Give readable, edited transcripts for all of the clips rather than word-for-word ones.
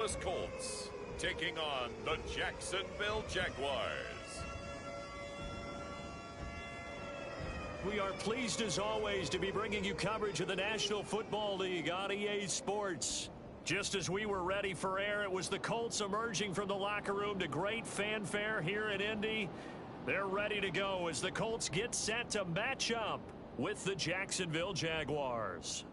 Colts taking on the Jacksonville Jaguars. We are pleased as always to be bringing you coverage of the National Football League on EA Sports. Just as we were ready for air, it was the Colts emerging from the locker room to great fanfare here in Indy. They're ready to go as the Colts get set to match up with the Jacksonville Jaguars.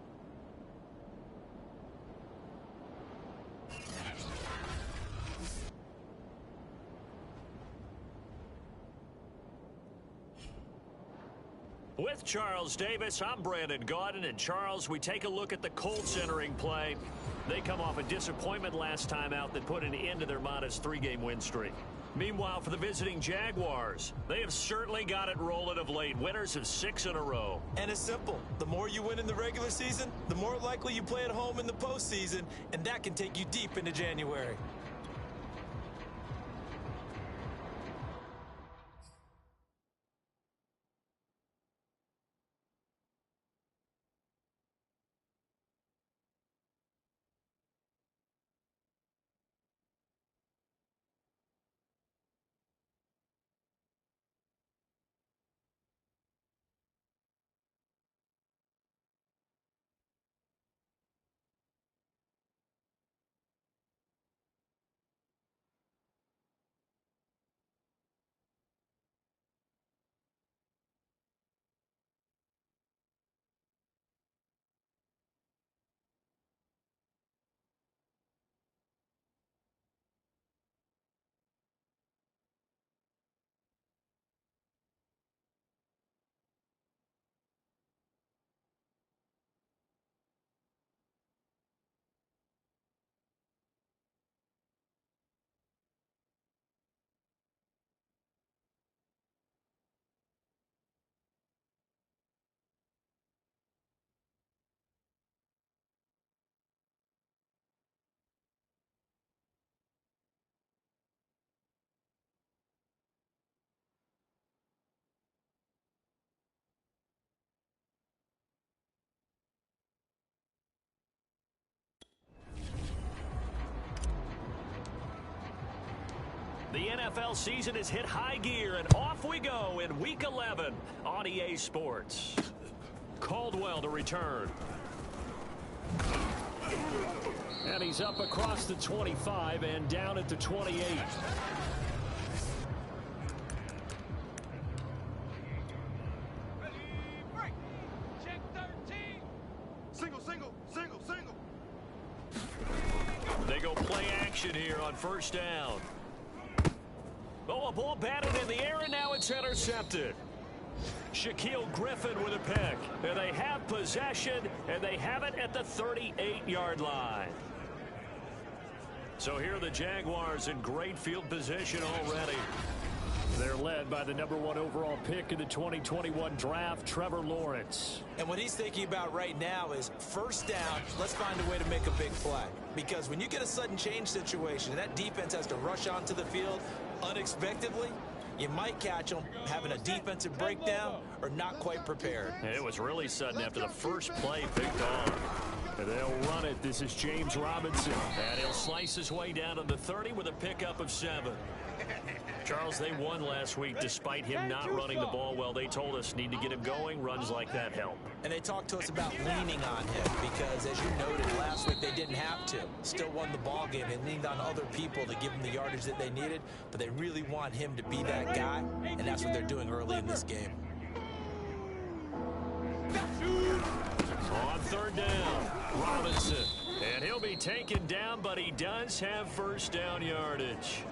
With Charles Davis, I'm Brandon Gaudin, and Charles, we take a look at the Colts entering play. They come off a disappointment last time out that put an end to their modest 3-game win streak. Meanwhile, for the visiting Jaguars, they have certainly got it rolling of late, winners of 6 in a row. And it's simple. The more you win in the regular season, the more likely you play at home in the postseason, and that can take you deep into January. The NFL season has hit high gear, and off we go in Week 11 on EA Sports. Caldwell to return. And he's up across the 25 and down at the 28. They go play action here on first down. Oh, a ball batted in the air, and now it's intercepted. Shaquille Griffin with a pick. And they have possession, and they have it at the 38-yard line. So here are the Jaguars in great field position already. They're led by the #1 overall pick in the 2021 draft, Trevor Lawrence. And what he's thinking about right now is first down, let's find a way to make a big play. Because when you get a sudden change situation and that defense has to rush onto the field unexpectedly, you might catch them having a defensive breakdown or not quite prepared. It was really sudden after the first play picked off. And they'll run it. This is James Robinson. And he'll slice his way down to the 30 with a pickup of 7. Charles, they won last week despite him not running the ball well. They told us need to get him going. Runs like that help. And they talked to us about leaning on him because, as you noted, last week they didn't have to. Still won the ball game. They leaned on other people to give them the yardage that they needed, but they really want him to be that guy, and that's what they're doing early in this game. On third down, Robinson. And he'll be taken down, but he does have first down yardage.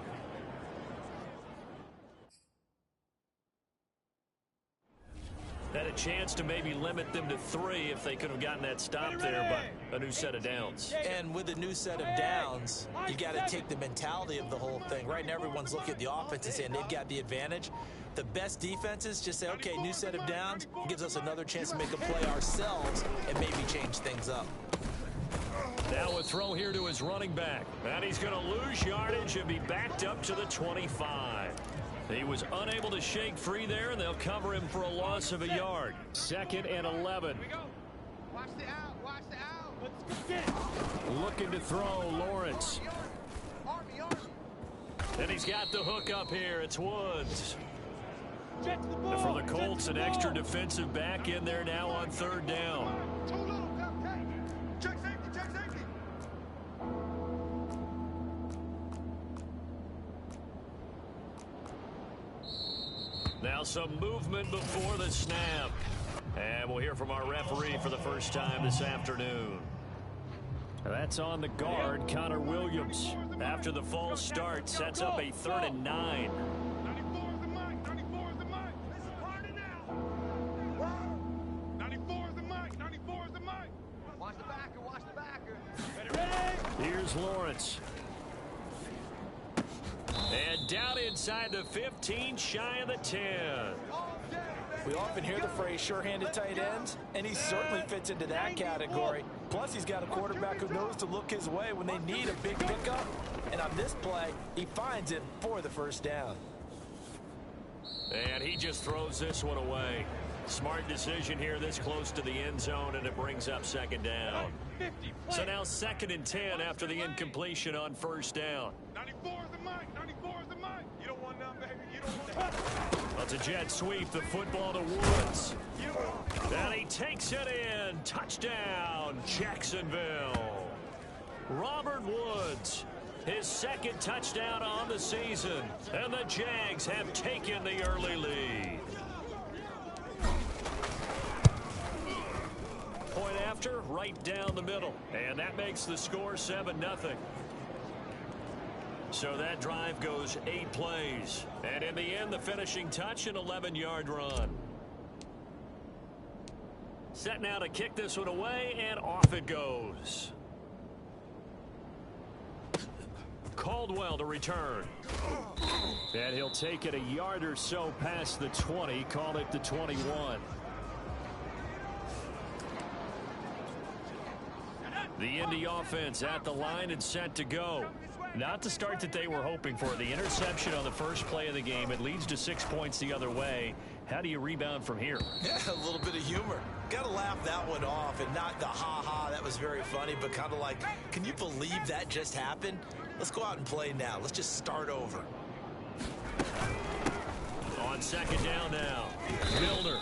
Had a chance to maybe limit them to 3 if they could have gotten that stop there, but a new set of downs. And with a new set of downs, you got to take the mentality of the whole thing. Right now, everyone's looking at the offense and saying they've got the advantage. The best defenses just say, okay, new set of downs gives us another chance to make a play ourselves and maybe change things up. Now a throw here to his running back. And he's going to lose yardage and be backed up to the 25. He was unable to shake free there, and they'll cover him for a loss of a yard. 2nd and 11. Here we go. Watch the out. Watch the out. Let's get it. Looking to throw, Lawrence. And he's got the hook up here. It's Woods. And for the Colts, an extra defensive back in there now on third down. Now some movement before the snap. And we'll hear from our referee for the first time this afternoon. That's on the guard, Connor Williams. After the false start, sets up a 3rd and 9. 94 is the mic. 94 is the mic. This is party now. 94 is the mic. 94 is the mic. Watch the backer. Watch the backer. Ready? Here's Lawrence. And down inside the 15, shy of the 10. We often hear the phrase sure-handed tight ends, and he certainly fits into that category. Plus, he's got a quarterback who knows to look his way when they need a big pickup. And on this play, he finds it for the first down. And he just throws this one away. Smart decision here this close to the end zone, and it brings up 2nd down. So now 2nd and 10 after the incompletion on 1st down. 94 is the mic. 94 is the mic. You don't want none, baby. You don't want none. Well, it's a jet sweep. The football to Woods. And he takes it in. Touchdown, Jacksonville. Robert Woods, his 2nd touchdown on the season. And the Jags have taken the early lead. Point after, right down the middle. And that makes the score 7-0. So that drive goes 8 plays. And in the end, the finishing touch, an 11-yard run. Set now to kick this one away, and off it goes. Caldwell to return. And he'll take it a yard or so past the 20, call it the 21. The Indy offense at the line and set to go. Not the start that they were hoping for. The interception on the first play of the game. It leads to 6 points the other way. How do you rebound from here? Yeah, a little bit of humor. Got to laugh that one off and not the ha-ha. That was very funny, but kind of like, can you believe that just happened? Let's go out and play now. Let's just start over. On 2nd down now. Milner.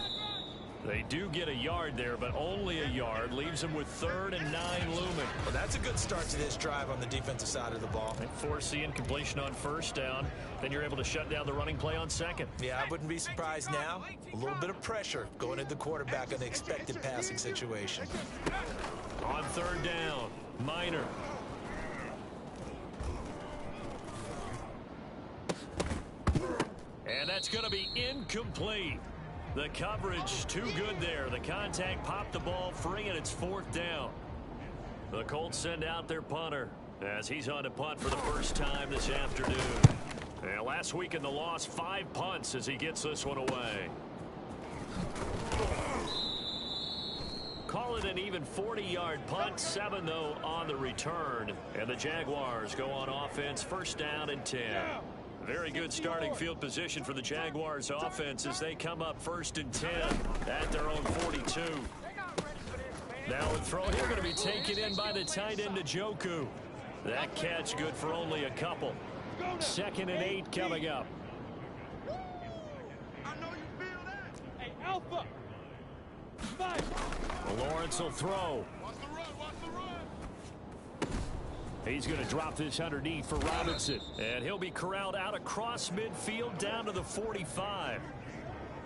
They do get a yard there, but only a yard. Leaves them with 3rd and 9 looming. Well, that's a good start to this drive on the defensive side of the ball. They force the incompletion on 1st down. Then you're able to shut down the running play on 2nd. Yeah, I wouldn't be surprised now. A little bit of pressure going at the quarterback in the expected passing situation. On 3rd down, Minor. And that's going to be incomplete. The coverage too good there. The contact popped the ball free, and it's 4th down. The Colts send out their punter as he's on to punt for the first time this afternoon. And last week in the loss, 5 punts as he gets this one away. Call it an even 40-yard punt, 7 though on the return. And the Jaguars go on offense, 1st down and 10. Very good starting field position for the Jaguars offense as they come up 1st and 10 at their own 42. Now a throw here going to be taken in by the tight end Njoku. That catch good for only a couple. 2nd and 8 coming up. I know you feel that. Hey, Alpha. Lawrence will throw. Watch the run. Watch the run. He's going to drop this underneath for Robinson. And he'll be corralled out across midfield down to the 45.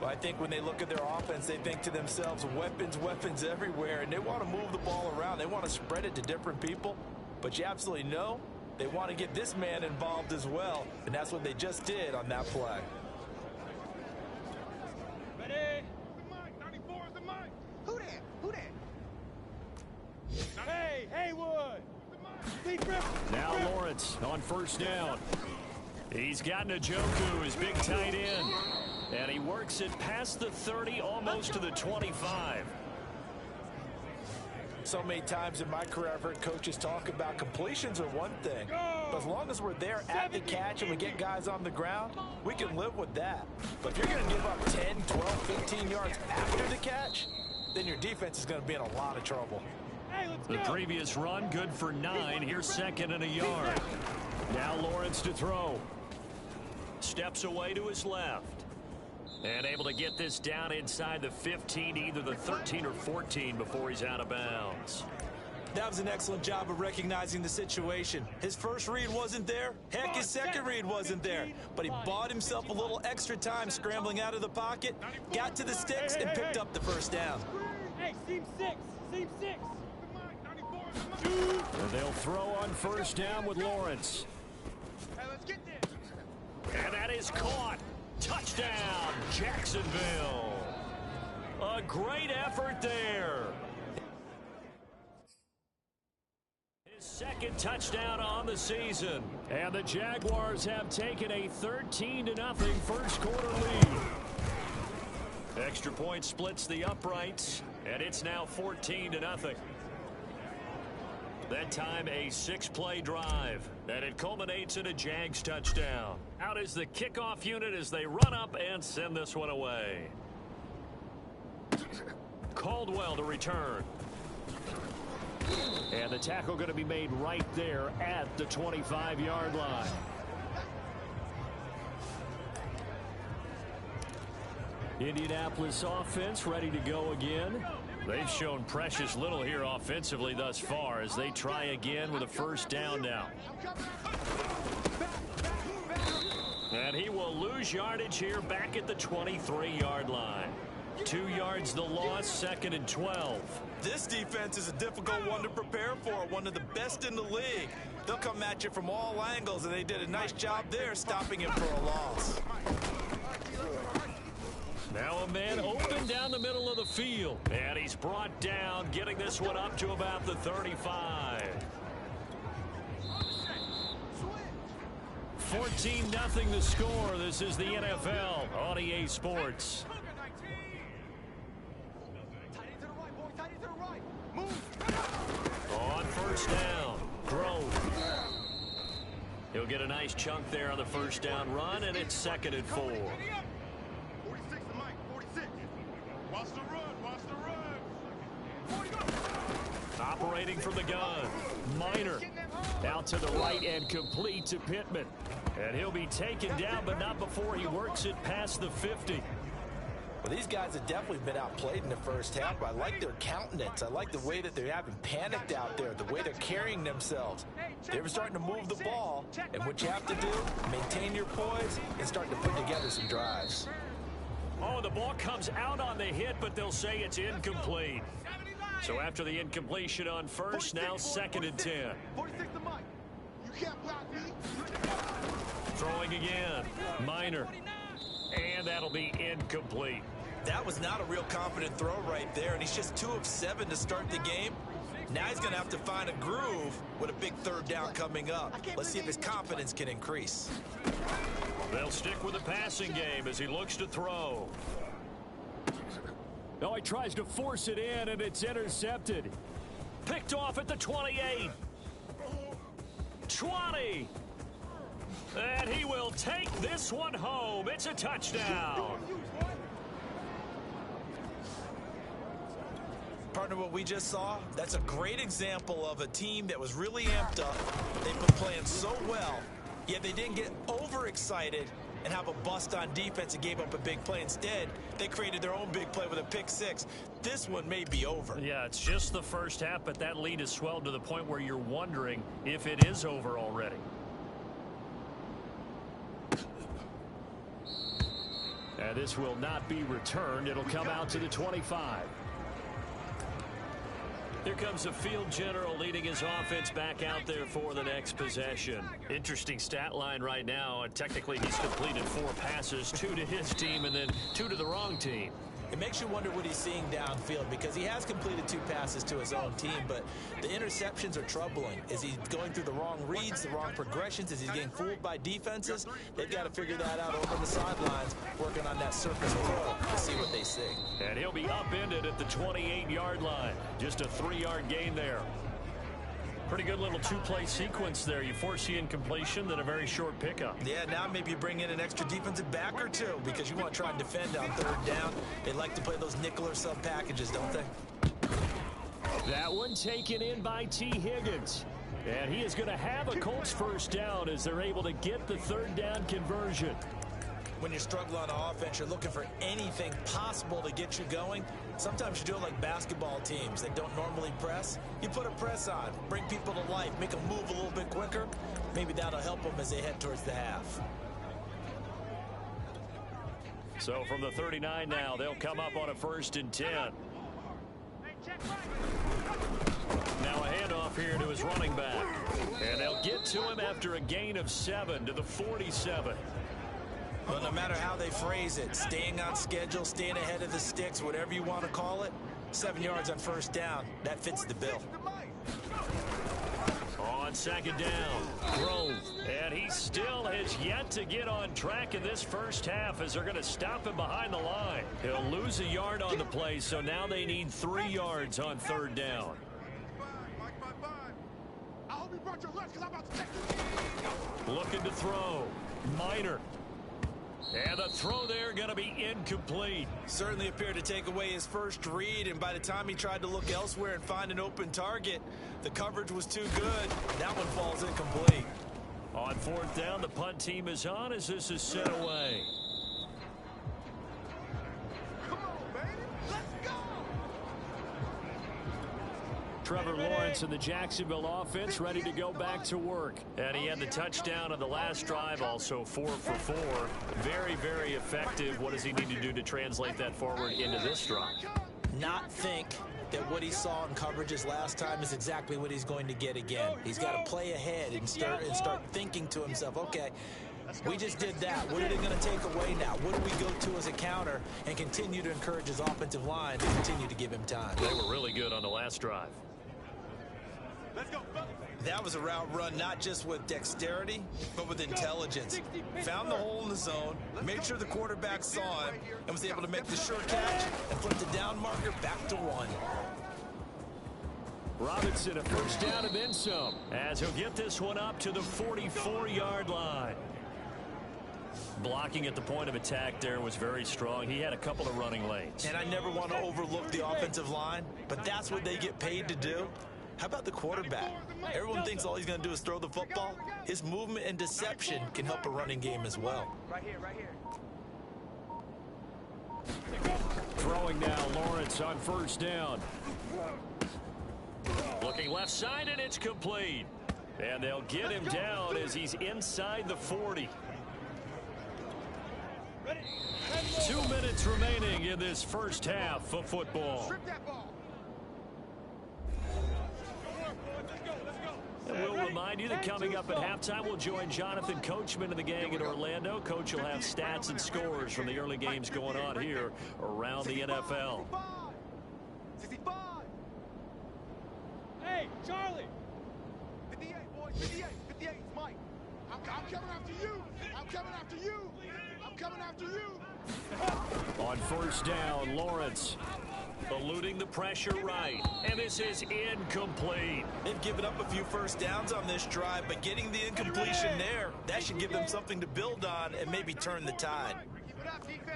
Well, I think when they look at their offense, they think to themselves, weapons everywhere, and they want to move the ball around. They want to spread it to different people. But you absolutely know they want to get this man involved as well, and that's what they just did on that play. Ready? The mic. 94 is the mic. Who that? Who that? Hey, Haywood. Now Lawrence on 1st down. He's got Njoku, his big tight end. And he works it past the 30, almost to the 25. So many times in my career, I've heard coaches talk about completions are one thing. But as long as we're there at the catch and we get guys on the ground, we can live with that. But if you're going to give up 10, 12, 15 yards after the catch, then your defense is going to be in a lot of trouble. The previous run, good for 9. Here's second and a yard. Now Lawrence to throw. Steps away to his left. And able to get this down inside the 15, either the 13 or 14 before he's out of bounds. That was an excellent job of recognizing the situation. His first read wasn't there. Heck, his second read wasn't there. But he bought himself a little extra time scrambling out of the pocket, got to the sticks, and picked up the first down. Hey, seam 6. Seam 6. And they'll throw on first down with Lawrence. Hey, let's get this. And that is caught. Touchdown, Jacksonville. A great effort there. His second touchdown on the season. And the Jaguars have taken a 13-0 first quarter lead. Extra point splits the uprights, and it's now 14-0. That time a 6-play drive, and it culminates in a Jags touchdown. Out is the kickoff unit as they run up and send this one away. Caldwell to return. And the tackle going to be made right there at the 25-yard line. Indianapolis offense ready to go again. They've shown precious little here offensively thus far as they try again with a first down now. And he will lose yardage here back at the 23-yard line. 2 yards the loss, second and 12. This defense is a difficult one to prepare for, one of the best in the league. They'll come at you from all angles, and they did a nice job there stopping him for a loss. Now a man open down the middle of the field. And he's brought down, getting this one up to about the 35. 14-0 the score. This is the NFL on EA Sports. On first down, Grove. He'll get a nice chunk there on the first down run, and it's second and 4. 46 to Mike, 46. Watch the run, watch the run. Operating from the gun, Minor. Out to the right and complete to Pittman. And he'll be taken down, but not before he works it past the 50. Well, these guys have definitely been outplayed in the first half, but I like their countenance. I like the way that they're having panicked out there, the way they're carrying themselves. They were starting to move the ball, and what you have to do, maintain your poise and start to put together some drives. Oh, the ball comes out on the hit, but they'll say it's incomplete. So after the incompletion on first, now second and 10. 46 to Mike. You can't block me. Throwing again, Minor. And that'll be incomplete. That was not a real confident throw right there, and he's just 2 of 7 to start the game. Now he's going to have to find a groove with a big third down coming up. Let's see if his confidence can increase. They'll stick with the passing game as he looks to throw. Oh, he tries to force it in, and it's intercepted. Picked off at the 28. 20. And he will take this one home. It's a touchdown. Partner, what we just saw, that's a great example of a team that was really amped up. They've been playing so well, yet they didn't get overexcited and have a bust on defense and gave up a big play. Instead, they created their own big play with a pick 6. This one may be over. Yeah, it's just the first half, but that lead has swelled to the point where you're wondering if it is over already. And this will not be returned. It'll come out to the 25. Here comes the field general leading his offense back out there for the next possession. Interesting stat line right now. Technically, he's completed 4 passes, 2 to his team and then 2 to the wrong team. It makes you wonder what he's seeing downfield, because he has completed 2 passes to his own team, but the interceptions are troubling. Is he going through the wrong reads, the wrong progressions? Is he getting fooled by defenses? They've got to figure that out over on the sidelines, working on that surface throw to see what they see. And he'll be upended at the 28-yard line. Just a 3-yard gain there. Pretty good little 2-play sequence there. You force the incompletion, then a very short pickup. Yeah, now maybe you bring in an extra defensive back or 2 because you want to try and defend on 3rd down. They like to play those nickel or sub packages, don't they? That one taken in by T. Higgins. And he is going to have a Colts first down as they're able to get the third down conversion. When you're struggling on offense, you're looking for anything possible to get you going. Sometimes you do it like basketball teams that don't normally press. You put a press on, bring people to life, make them move a little bit quicker. Maybe that'll help them as they head towards the half. So from the 39 now, they'll come up on a 1st and 10. Now a handoff here to his running back. And they'll get to him after a gain of 7 to the 47. Well, no matter how they phrase it, staying on schedule, staying ahead of the sticks, whatever you want to call it, 7 yards on first down, that fits the bill. On 2nd down, throw. And he still has yet to get on track in this first half as they're going to stop him behind the line. He'll lose a yard on the play, so now they need 3 yards on 3rd down. Looking to throw. Minor. And the throw there going to be incomplete. Certainly appeared to take away his first read, and by the time he tried to look elsewhere and find an open target, the coverage was too good. That one falls incomplete. On 4th down, the punt team is on as this is set away. Trevor Lawrence and the Jacksonville offense ready to go back to work. And he had the touchdown on the last drive, also 4 for 4. Very, very effective. What does he need to do to translate that forward into this drive? Not think that what he saw in coverages last time is exactly what he's going to get again. He's got to play ahead and start thinking to himself, okay, we just did that. What are they going to take away now? What do we go to as a counter? And continue to encourage his offensive line to continue to give him time. They were really good on the last drive. That was a route run not just with dexterity, but with intelligence. Found the hole in the zone, made sure the quarterback saw him, and was able to make the sure catch and flip the down marker back to 1. Robinson a first down and then some, as he'll get this one up to the 44-yard line. Blocking at the point of attack there was very strong. He had a couple of running lanes. And I never want to overlook the offensive line, but that's what they get paid to do. How about the quarterback? Everyone thinks all he's going to do is throw the football. His movement and deception can help a running game as well. Right here, right here. Throwing now, Lawrence on first down. Looking left side, and it's complete. And they'll get him down as he's inside the 40. 2 minutes remaining in this first half of football. And we'll remind you that coming up at halftime, we'll join Jonathan Coachman and the gang in Orlando. Coach will have stats and scores from the early games going on here around the NFL. 65. Hey, Charlie. 58, boys, 58. 58 is Mike. I'm coming after you. I'm coming after you. I'm coming after you. On first down, Lawrence eluding the pressure right, and this is incomplete. They've given up a few first downs on this drive, but getting the incompletion there, that should give them something to build on and maybe turn the tide.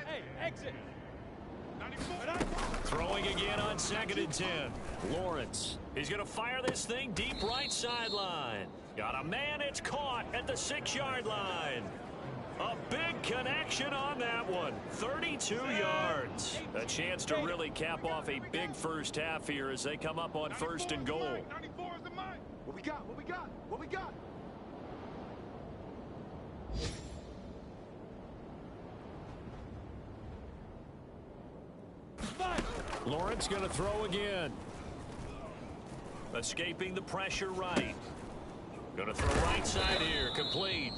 Hey, exit. Throwing again on 2nd and 10. Lawrence, he's going to fire this thing deep right sideline. Got a man, it's caught at the 6-yard line. A big connection on that one. 32 yards. A chance to really cap off a big first half here as they come up on 1st and goal. 94 is the mic. What we got? What we got? What we got? Lawrence going to throw again. Escaping the pressure right. Going to throw right side here. Complete.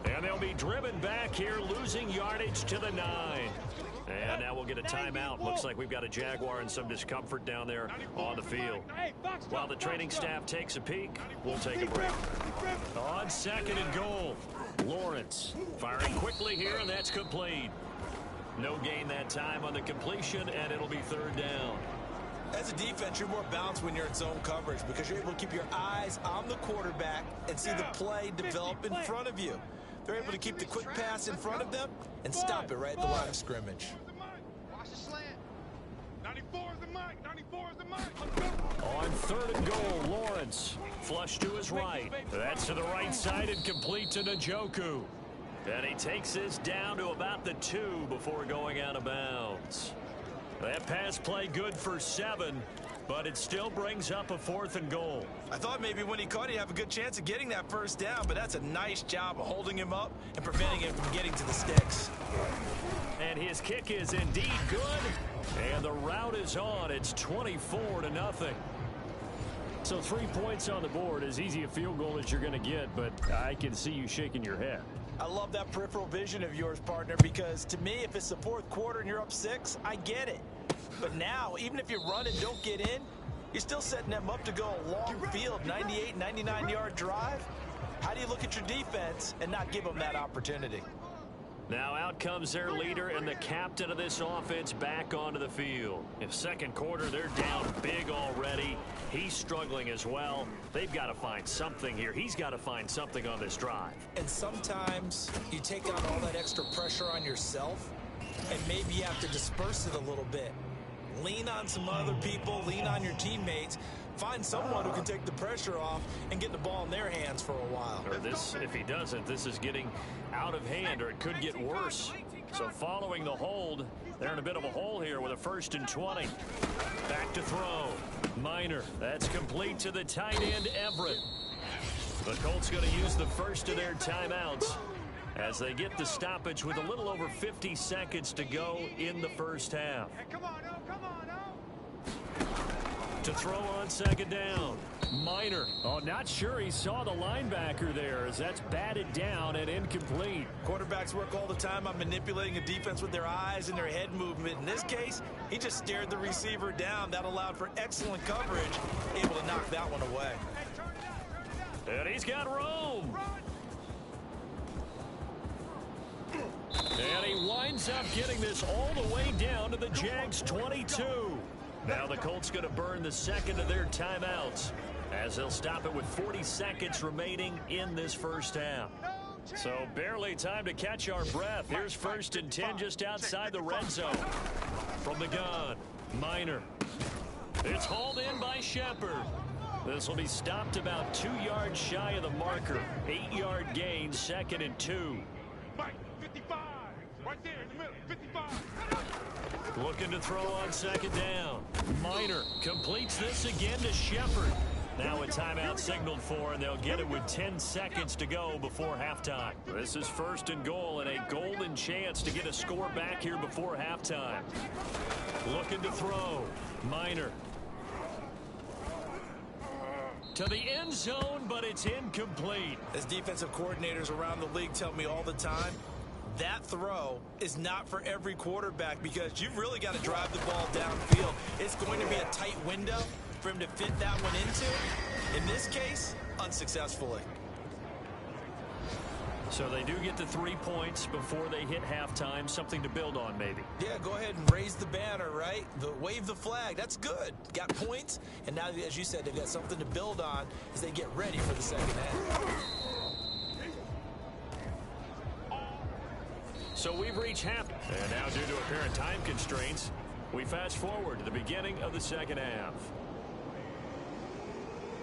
And they'll be driven back here, losing yardage to the 9. And now we'll get a timeout. Looks like we've got a Jaguar and some discomfort down there on the field. While the training staff takes a peek, we'll take a break. On 2nd and goal, Lawrence firing quickly here, and that's complete. No gain that time on the completion, and it'll be 3rd down. As a defense, you're more balanced when you're in zone coverage because you're able to keep your eyes on the quarterback and see the play develop in front of you. They're able to keep the quick pass in front of them and stop it right at the line of scrimmage. Watch the slant. 94. 94 is the mic. 94 is the mic. On 3rd and goal, Lawrence. Flush to his right. That's to the right side and complete to Njoku. And he takes this down to about the 2 before going out of bounds. That pass play good for 7, but it still brings up a 4th and goal. I thought maybe when he caught it, he'd have a good chance of getting that first down, but that's a nice job of holding him up and preventing him from getting to the sticks. And his kick is indeed good, and the route is on. It's 24-0. So 3 points on the board, as easy a field goal as you're going to get, but I can see you shaking your head. I love that peripheral vision of yours, partner, because to me, if it's the 4th quarter and you're up 6, I get it. But now, even if you run and don't get in, you're still setting them up to go a long field, 98, 99-yard drive. How do you look at your defense and not give them that opportunity? Now out comes their leader and the captain of this offense back onto the field. In 2nd quarter, they're down big already. He's struggling as well. They've got to find something here. He's got to find something on this drive. And sometimes you take on all that extra pressure on yourself, and maybe you have to disperse it a little bit. Lean on some other people, lean on your teammates. Find someone who can take the pressure off and get the ball in their hands for a while. Or this, if he doesn't, this is getting out of hand, or it could get worse. So following the hold, they're in a bit of a hole here with a 1st and 20. Back to throw. Minor. That's complete to the tight end, Everett. The Colts going to use the first of their timeouts as they get the stoppage with a little over 50 seconds to go in the first half. Hey, come on, oh, come on, oh. To throw on 2nd down. Minor. Oh, not sure he saw the linebacker there, as that's batted down and incomplete. Quarterbacks work all the time on manipulating a defense with their eyes and their head movement. In this case, he just stared the receiver down. That allowed for excellent coverage, able to knock that one away. And he's got room. And he winds up getting this all the way down to the Jags 22. Now the Colts going to burn the 2nd of their timeouts, as they'll stop it with 40 seconds remaining in this first half. So barely time to catch our breath. Here's 1st and 10 just outside the red zone. From the gun, Minor. It's hauled in by Shepard. This will be stopped about 2 yards shy of the marker. 8-yard gain, 2nd and 2. Mike, 55. Right there in the middle, 55. Looking to throw on 2nd down. Minor completes this again to Shepard. Now a timeout signaled for, and they'll get it with 10 seconds to go before halftime. This is 1st and goal, and a golden chance to get a score back here before halftime. Looking to throw. Minor. To the end zone, but it's incomplete. As defensive coordinators around the league tell me all the time, that throw is not for every quarterback, because you've really got to drive the ball downfield. It's going to be a tight window for him to fit that one into. In this case, unsuccessfully. So they do get the 3 points before they hit halftime. Something to build on, maybe. Yeah, go ahead and raise the banner, right? Wave the flag. That's good. Got points, and now, as you said, they've got something to build on as they get ready for the 2nd half. So we've reached half. And now, due to apparent time constraints, we fast forward to the beginning of the 2nd half.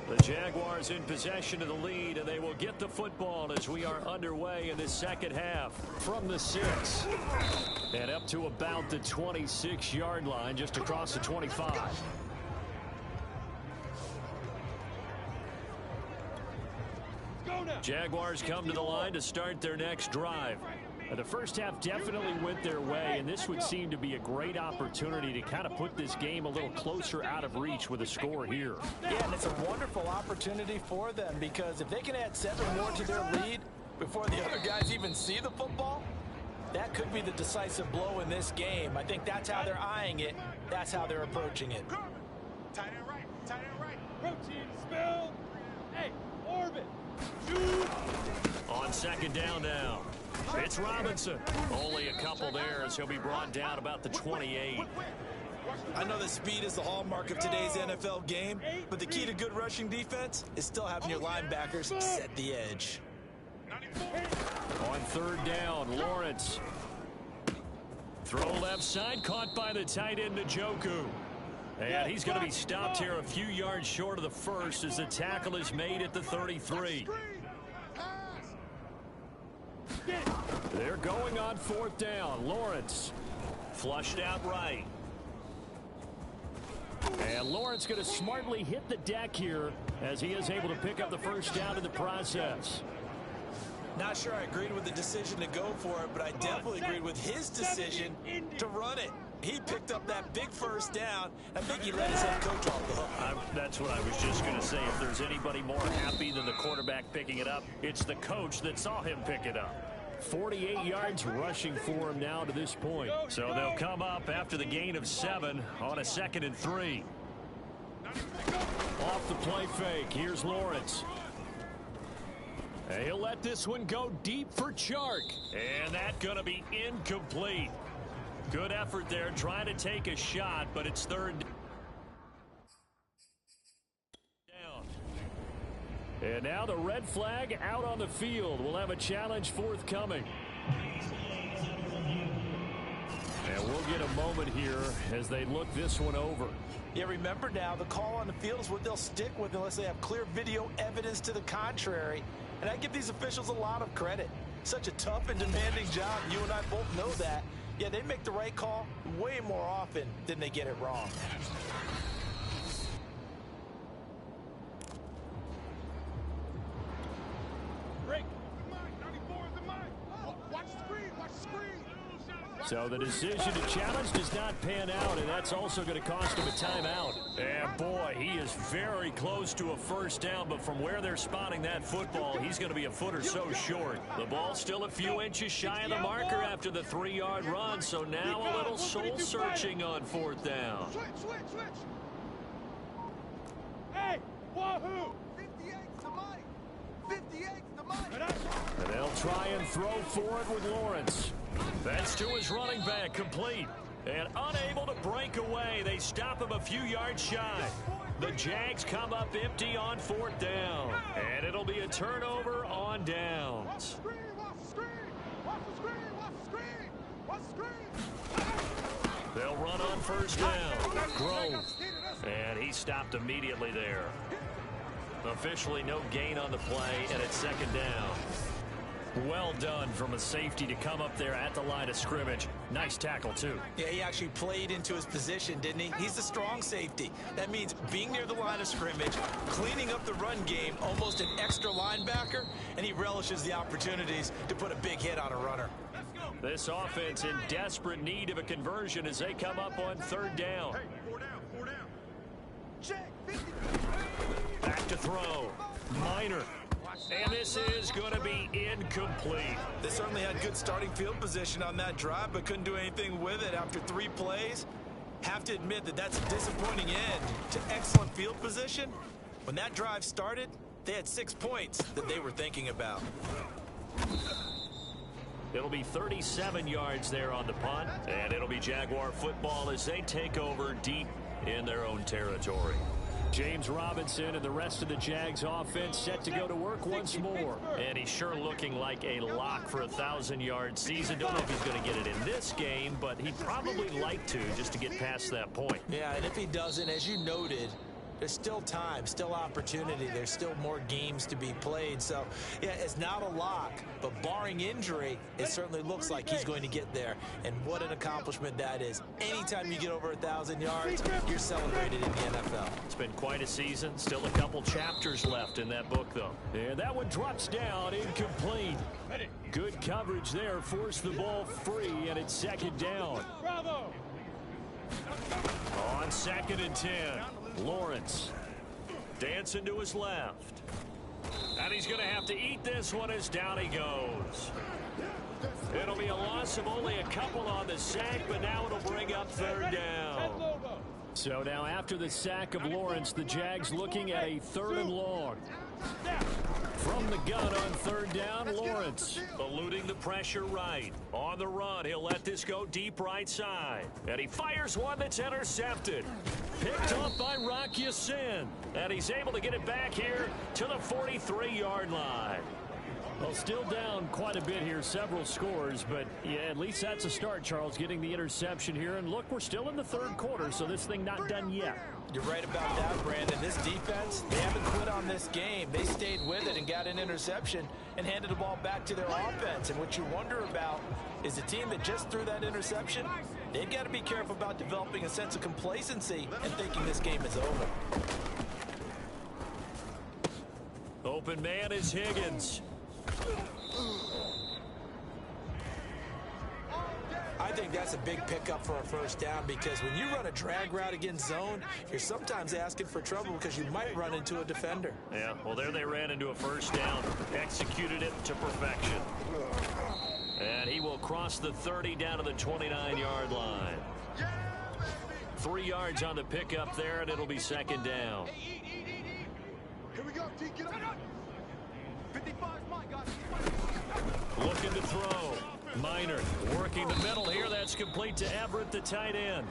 The Jaguars in possession of the lead, and they will get the football as we are underway in this 2nd half from the 6. And up to about the 26-yard line, just across the 25. Jaguars come to the line to start their next drive. The first half definitely went their way, and this would seem to be a great opportunity to kind of put this game a little closer out of reach with a score here. Yeah, and it's a wonderful opportunity for them, because if they can add 7 more to their lead before the other guys even see the football, that could be the decisive blow in this game. I think that's how they're eyeing it. That's how they're approaching it. Tight end right, tight end right. Protein spill. Hey, orbit. Shoot. On 2nd down now. It's Robinson. Only a couple there as he'll be brought down about the 28. I know that speed is the hallmark of today's NFL game, but the key to good rushing defense is still having your linebackers set the edge. On 3rd down, Lawrence. Throw left side, caught by the tight end, Njoku. And he's going to be stopped here a few yards short of the first as the tackle is made at the 33. They're going on 4th down. Lawrence flushed out right. And Lawrence going to smartly hit the deck here as he is able to pick up the first down in the process. Not sure I agreed with the decision to go for it, but I definitely agreed with his decision to run it. He picked up that big first down. I think he let his head coach off the hook. That's what I was just going to say. If there's anybody more happy than the quarterback picking it up, it's the coach that saw him pick it up. 48 yards rushing for him now to this point. So they'll come up after the gain of 7 on a 2nd and 3. Off the play fake. Here's Lawrence. He'll let this one go deep for Chark. And that's going to be incomplete. Good effort there trying to take a shot, but it's 3rd down. And now the red flag out on the field. We'll have a challenge forthcoming. And we'll get a moment here as they look this one over. Yeah, remember now, the call on the field is what they'll stick with unless they have clear video evidence to the contrary. And I give these officials a lot of credit. Such a tough and demanding job. You and I both know that. Yeah, they make the right call way more often than they get it wrong. Rick, 94 is the mic. Watch the screen, watch the screen. So the decision to challenge does not pan out, and that's also going to cost him a timeout. And boy, he is very close to a first down, but from where they're spotting that football, he's going to be a foot or so short. The ball's still a few inches shy of the marker after the 3-yard run, so now a little soul searching on 4th down. Switch. Hey, wahoo! 58's the mic. 58's the mic. And they'll try and throw for it with Lawrence. That's to his running back, complete. And unable to break away, they stop him a few yards shy. The Jags come up empty on 4th down. And it'll be a turnover on downs. They'll run on 1st down. Grove. And he stopped immediately there. Officially no gain on the play, and it's 2nd down. Well done from a safety to come up there at the line of scrimmage. Nice tackle, too. Yeah, he actually played into his position, didn't he? He's a strong safety. That means being near the line of scrimmage, cleaning up the run game, almost an extra linebacker, and he relishes the opportunities to put a big hit on a runner. This offense in desperate need of a conversion as they come up on 3rd down. Hey, 4 down. Check. Back to throw. Minor. And this is going to be incomplete. They certainly had good starting field position on that drive, but couldn't do anything with it after 3 plays. Have to admit that that's a disappointing end to excellent field position. When that drive started, they had 6 points that they were thinking about. It'll be 37 yards there on the punt, and it'll be Jaguar football as they take over deep in their own territory. James Robinson and the rest of the Jags offense set to go to work once more. And he's sure looking like a lock for a 1,000-yard season. Don't know if he's going to get it in this game, but he'd probably like to just to get past that point. Yeah, and if he doesn't, as you noted, there's still time, still opportunity. There's still more games to be played. So, yeah, it's not a lock, but barring injury, it certainly looks like he's going to get there. And what an accomplishment that is. Anytime you get over 1,000 yards, you're celebrated in the NFL. It's been quite a season. Still a couple chapters left in that book, though. And that one drops down, incomplete. Good coverage there, forced the ball free, and it's 2nd down. Bravo! On 2nd and 10. Lawrence dancing to his left. And he's going to have to eat this one as down he goes. It'll be a loss of only a couple on the sack, but now it'll bring up 3rd down. So now after the sack of Lawrence, the Jags looking at a 3rd and long. From the gun on 3rd down, Lawrence eluding the pressure right. On the run, he'll let this go deep right side. And he fires one that's intercepted. Picked off by Rock Ya-Sin. And he's able to get it back here to the 43-yard line. Well, still down quite a bit here, several scores, but yeah, at least that's a start, Charles, getting the interception here. And look, we're still in the third quarter, so this thing not done yet. You're right about that, Brandon. This defense, they haven't quit on this game. They stayed with it and got an interception and handed the ball back to their offense. And what you wonder about is the team that just threw that interception, they've got to be careful about developing a sense of complacency and thinking this game is over. Open man is Higgins. I think that's a big pickup for a first down because when you run a drag route against zone, you're sometimes asking for trouble because you might run into a defender. Yeah, well, there they ran into a first down, executed it to perfection. And he will cross the 30 down to the 29-yard line. 3 yards on the pickup there, and it'll be second down. Here we go, T. Get up. 55 Mike, guys. Looking to throw. Minor working the middle here. That's complete to Everett, the tight end.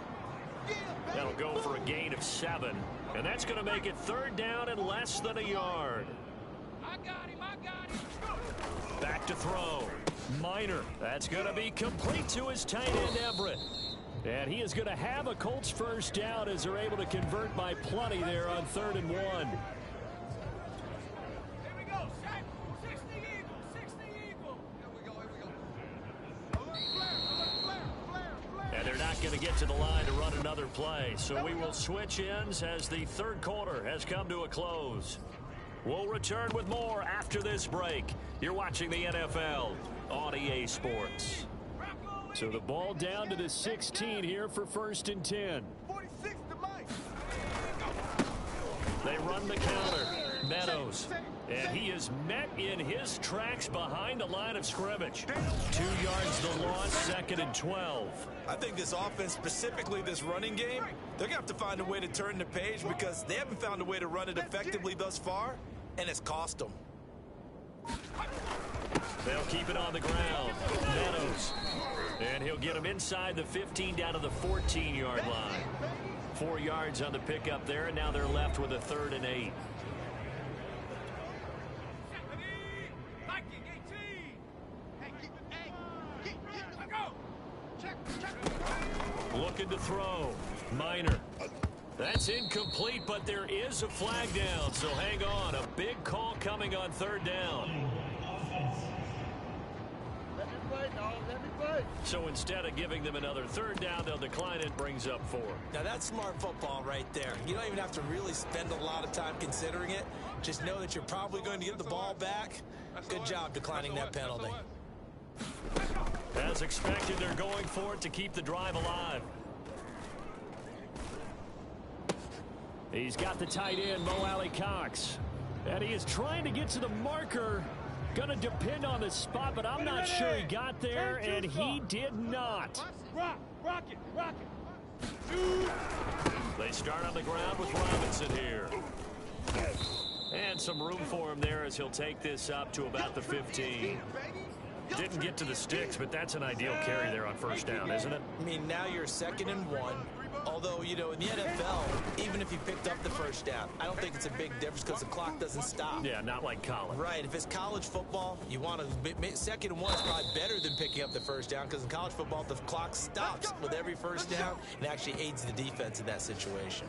That'll go for a gain of 7. And that's going to make it third down and less than a yard. I got him. Back to throw. Minor. That's going to be complete to his tight end, Everett. And he is going to have a Colts first down as they're able to convert by plenty there on 3rd and 1. And they're not going to get to the line to run another play. So we will switch ends as the third quarter has come to a close. We'll return with more after this break. You're watching the NFL on EA Sports. So the ball down to the 16 here for 1st and 10. 46 to Mike. They run the counter. Meadows. And he is met in his tracks behind the line of scrimmage. 2 yards the loss, 2nd and 12. I think this offense, specifically this running game, they're going to have to find a way to turn the page because they haven't found a way to run it effectively thus far, and it's cost them. They'll keep it on the ground. Meadows. And he'll get him inside the 15 down to the 14-yard line. 4 yards on the pickup there, and now they're left with a 3rd and 8. Looking to throw. Minor. That's incomplete, but there is a flag down, so hang on. A big call coming on 3rd down. So instead of giving them another 3rd down, they'll decline it, brings up 4. Now that's smart football right there. You don't even have to really spend a lot of time considering it. Just know that you're probably going to get the ball back. Good job declining that penalty. As expected, they're going for it to keep the drive alive. He's got the tight end, Mo Alley Cox. And he is trying to get to the marker. Going to depend on the spot, but I'm not sure he got there, and he did not. Rock it. They start on the ground with Robinson here. And some room for him there as he'll take this up to about the 15. Didn't get to the sticks, but that's an ideal carry there on 1st down, isn't it? I mean, now you're 2nd and 1. Although, you know, in the NFL, even if you picked up the first down, I don't think it's a big difference because the clock doesn't stop. Yeah, not like college. Right. If it's college football, you want to 2nd and 1 is probably better than picking up the first down because in college football, the clock stops with every first down and actually aids the defense in that situation.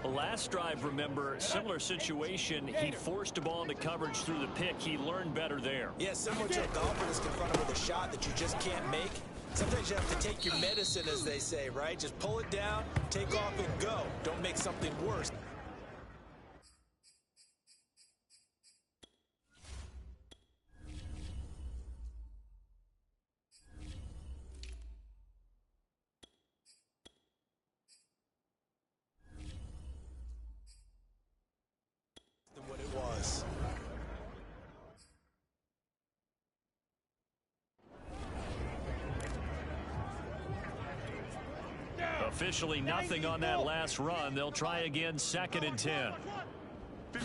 Last drive, remember, similar situation. He forced the ball into coverage through the pick. He learned better there. Yeah, similar to a golfer that's confronted with a shot that you just can't make. Sometimes you have to take your medicine, as they say, right? Just pull it down, take off, and go. Don't make something worse. Than what it was. Officially nothing on that last run. They'll try again, 2nd and 10. And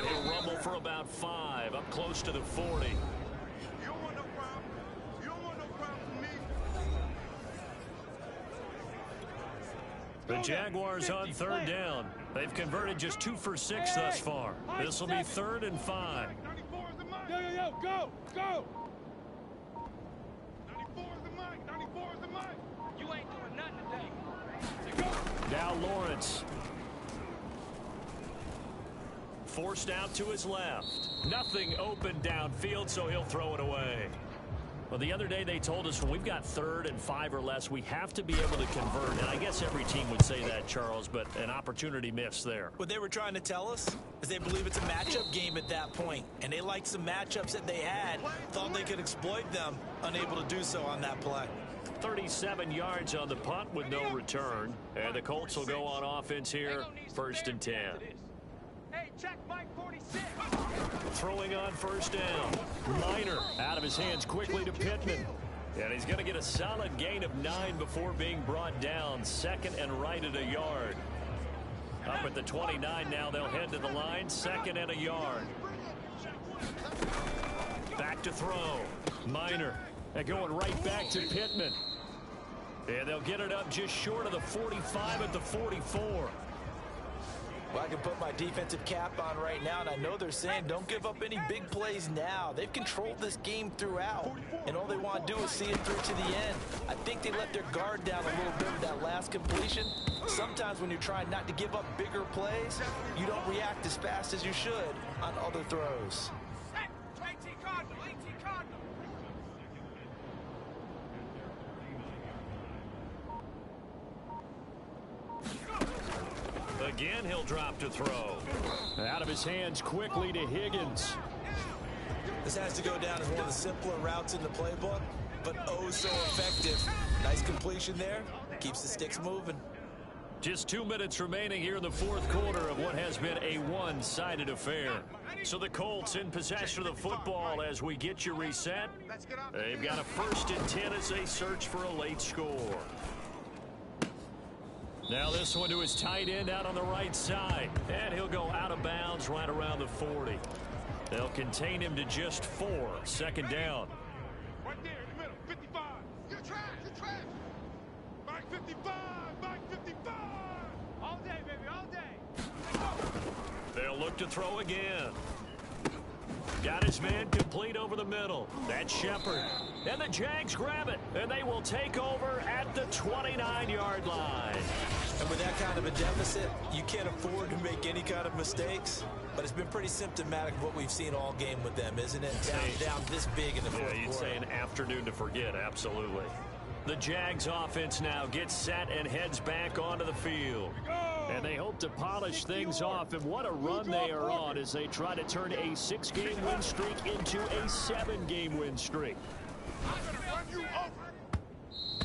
he'll rumble for about 5, up close to the 40. You don't want no problem. You don't want no problem with me. The Jaguars on third down. They've converted just 2 for 6 thus far. This will be 3rd and 5. Yo, go! 94 is the mic. 94 is the mic. You ain't doing nothing today. Now Lawrence. Forced out to his left. Nothing open downfield, so he'll throw it away. Well, the other day they told us when we've got 3rd and 5 or less, we have to be able to convert. And I guess every team would say that, Charles, but an opportunity missed there. What they were trying to tell us is they believe it's a matchup game at that point. And they liked some matchups that they had, thought they could exploit them, unable to do so on that play. 37 yards on the punt with no return. And the Colts will go on offense here, 1st and 10. Hey, check Mike 46. Throwing on 1st down. Minor out of his hands quickly to Pittman. And he's going to get a solid gain of 9 before being brought down. 2nd and right at a yard. Up at the 29 now, they'll head to the line. 2nd and a yard. Back to throw. Minor. And going right back to Pittman. And they'll get it up just short of the 45 at the 44. Well, I can put my defensive cap on right now, and I know they're saying don't give up any big plays now. They've controlled this game throughout, and all they want to do is see it through to the end. I think they let their guard down a little bit with that last completion. Sometimes when you're trying not to give up bigger plays, you don't react as fast as you should on other throws. Again, he'll drop to throw. Out of his hands quickly to Higgins. This has to go down as one of the simpler routes in the playbook, but oh so effective. Nice completion there. Keeps the sticks moving. Just 2 minutes remaining here in the 4th quarter of what has been a one-sided affair. So the Colts in possession of the football as we get you reset. They've got a 1st and 10 as they search for a late score. Now this one to his tight end out on the right side. And he'll go out of bounds right around the 40. They'll contain him to just 4. 2nd down. Right there in the middle. 55. You're trash. You're trash. Back 55. Back 55. All day, baby. All day. They'll look to throw again. Got his man complete over the middle. That's Shepard. And the Jags grab it. And they will take over at the 29-yard line. And with that kind of a deficit, you can't afford to make any kind of mistakes. But it's been pretty symptomatic of what we've seen all game with them, isn't it? Down this big in the 4th quarter. Yeah, you'd say an afternoon to forget, absolutely. The Jags offense now gets set and heads back onto the field. And they hope to polish things off. And what a run they are on as they try to turn a 6-game win streak into a 7-game win streak.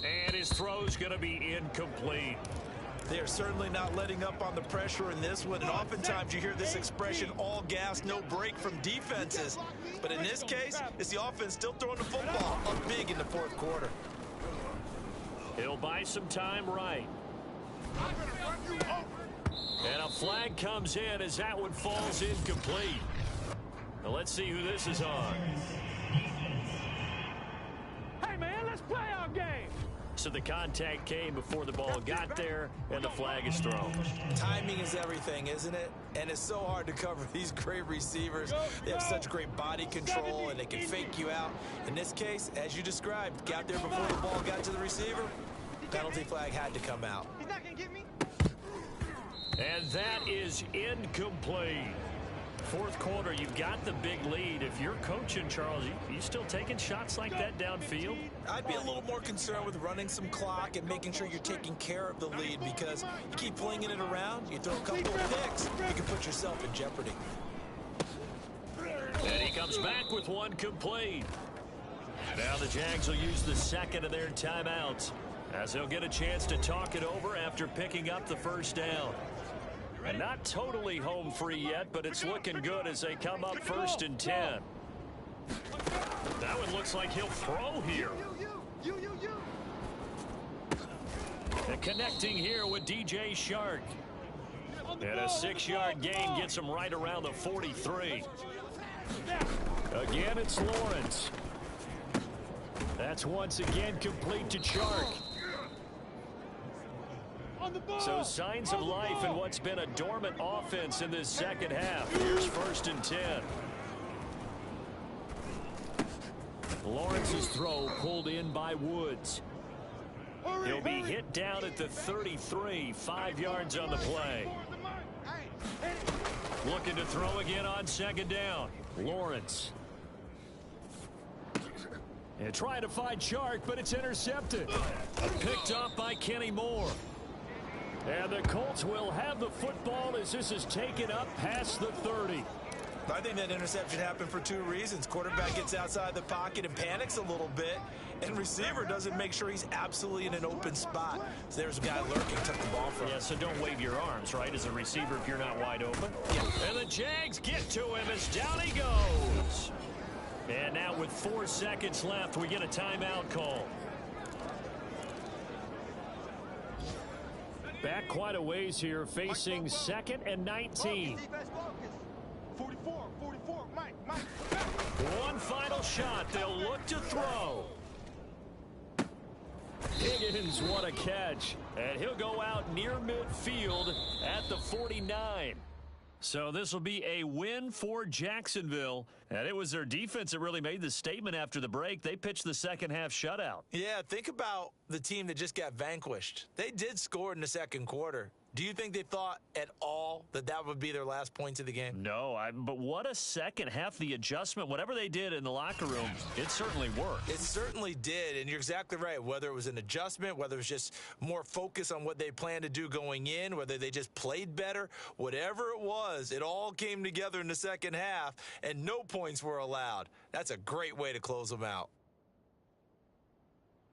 And his throw's going to be incomplete. They are certainly not letting up on the pressure in this one. And oftentimes you hear this expression, all gas, no break from defenses. But in this case, it's the offense still throwing the football up big in the 4th quarter. He'll buy some time right. And a flag comes in as that one falls incomplete. Now let's see who this is on. Hey, man, let's play our game. So the contact came before the ball got there, and the flag is thrown. Timing is everything, isn't it? And it's so hard to cover these great receivers. They have such great body control, and they can fake you out. In this case, as you described, got there before the ball got to the receiver. Penalty flag had to come out. He's not going to get me. And that is incomplete. 4th quarter, you've got the big lead. If you're coaching, Charles, you still taking shots like that downfield? I'd be a little more concerned with running some clock and making sure you're taking care of the lead, because you keep flinging it around, you throw a couple of picks, you can put yourself in jeopardy. And he comes back with one complete. Now the Jags will use the 2nd of their timeouts as they'll get a chance to talk it over after picking up the 1st down. And not totally home free yet, but it's looking good as they come up 1st and 10. That one looks like he'll throw here. And connecting here with DJ Shark. And a 6-yard gain gets him right around the 43. Again, it's Lawrence. That's once again complete to Shark. So signs of life in what's been a dormant offense in this second half. Here's 1st and 10. Lawrence's throw pulled in by Woods. He'll be hit down at the 33, 5 yards on the play. Looking to throw again on 2nd down. Lawrence. And trying to find Chark, but it's intercepted. Picked off by Kenny Moore. And the Colts will have the football as this is taken up past the 30. I think that interception happened for 2 reasons. Quarterback gets outside the pocket and panics a little bit, and receiver doesn't make sure he's absolutely in an open spot. So there's a guy lurking, took the ball from him. Yeah, so don't wave your arms, right, as a receiver if you're not wide open. Yeah. And the Jags get to him as down he goes. And now with 4 seconds left, we get a timeout call. Back quite a ways here, facing 2nd and 19. 44, Mike. One final shot. They'll look to throw. Higgins, what a catch. And he'll go out near midfield at the 49. So this will be a win for Jacksonville. And it was their defense that really made the statement after the break. They pitched the second half shutout. Yeah, think about the team that just got vanquished. They did score in the second quarter. Do you think they thought at all that that would be their last points of the game? No, but what a second half. The adjustment, whatever they did in the locker room, it certainly worked. It certainly did, and you're exactly right. Whether it was an adjustment, whether it was just more focus on what they planned to do going in, whether they just played better, whatever it was, it all came together in the second half, and no points were allowed. That's a great way to close them out.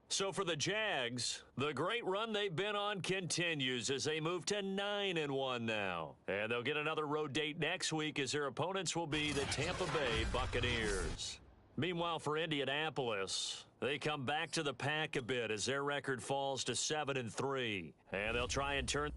So for the Jags, the great run they've been on continues as they move to 9-1 now. And they'll get another road date next week as their opponents will be the Tampa Bay Buccaneers. Meanwhile, for Indianapolis, they come back to the pack a bit as their record falls to 7-3. And they'll try and turn